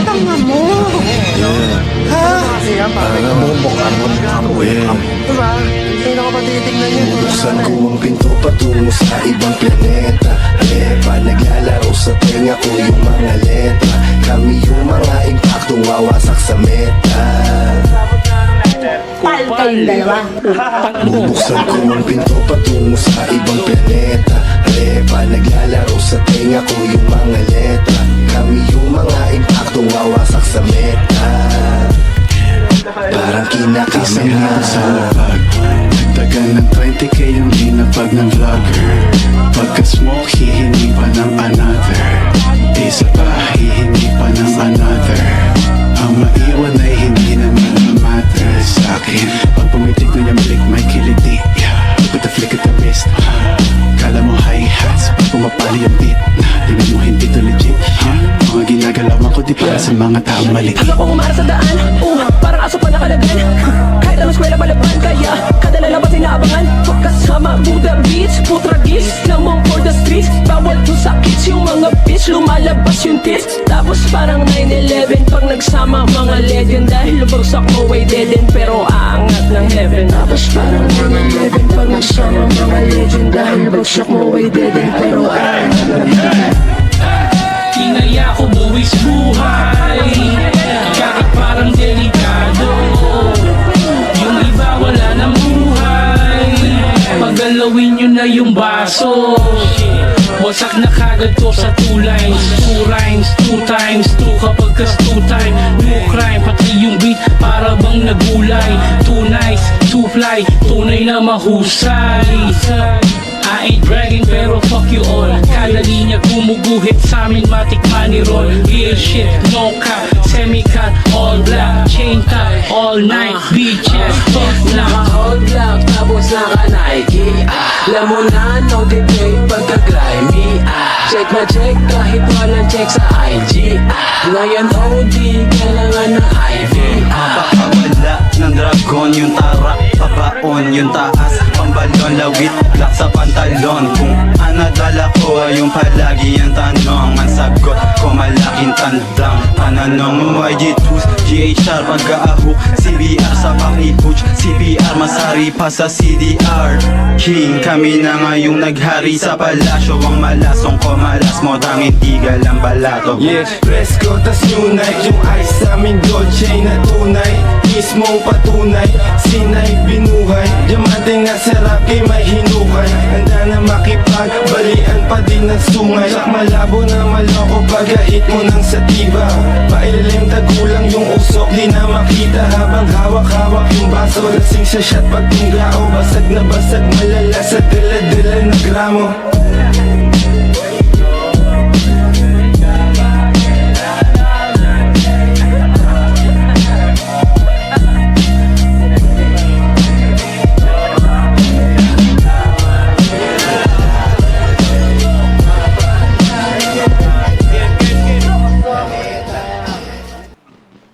Tanga mo. Ha? Namumukha mo eh. Diba? Sino ka ba titignan niya? Bubuksan ko ang pinto patungo sa ibang planeta. Halepa, naglalaro sa tenga ko yung mga letra. Kami yung mga impaktong wawasak sa meta. Pal kayong dalawa. Bubuksan ko ang pinto patungo sa ibang planeta. Halepa, naglalaro sa tenga ko yung mga letra. Kami yung mga impaktong wawasak sa meta. Parang kinakamera sa lapag. Nagdagan ng 20k yung dinapag ng vlogger. Pagka-smoke, hihingi pa ng another. Isa pa, hihingi pa ng another. Ang maiwan ay hindi naman matter sa akin. Pag pumitik na yung balik, may kiliti. With the flick of the wrist. Kala mo hi-hats, pag pumapali yung beat. Tingnan mo hindi to legit. Mga ginagalawan ko di para sa mga taong maliit. Ako umara sa daan, parang aso pa nakalagan. Kahit anong eskwela palaban, kaya kadala lang ba sinaabangan? Pagkasama, Buddha Beats, putragis, lamang for the streets. Bawal to sa kids, yung mga bitch, lumalabas yung tits. Tapos parang 9/11, pag nagsama mga legend. Dahil lubagsak mo ay dead end, pero aangat ng heaven. Tapos parang 9/11, pag nagsama mga legend. Dahil lubagsak mo ay dead end, pero aangat ng heaven. Kinaya ko buwis buhay, kahit parang delikado. Yung iba wala ng buhay, pagalawin nyo na yung baso. Wasak na kagad to sa 2 lines, 2 rhymes, 2 times 2 kapag kas 2 time. No crime, pati yung beat para bang nagulay. Too nice, too fly, tunay na mahusay. I ain't bragging pero fuck you all. Kada linya gumuguhit sa amin matikman ni Roll. Real shit, no cap, semi-cut, all black, chain tie, all night, beaches, fuck na. Naka-hot black, tapos naka-Nike. Alam mo na, no debate pagka-grimy. Check na check kahit walang check sa IG. Ngayon OD, kailangan ng IV. Pakawala ng dragon yung tarak, pabaon yung taas, pambalon, lawit, black sa pantalon. Kung anadala ko ay yung palagi ang tanong. Ang sagot ko malaking tandang pananong. YG2s, GHR, pag-aahok, CBR sa pakipuch, CBR masari pa sa CDR. King, kami na ngayong naghari sa palasyo. Ang malasong ko malas mo, tanging tigal ang balato. Yes, presko tas new night. Yung ice namin gold chain na tunay, mismong patunay, sinay binuhay. Diamante nga sa Rocky may hinukay. Handa na makipagbalian pa din ng sungay. Sak malabo na maloko pag-hit mo ng satiba. Pailalim tagulang yung usok, di na makita. Habang hawak-hawak yung baso, lasing sa shot pag tunggao. Basag na basag malala sa dala-dala na gramo.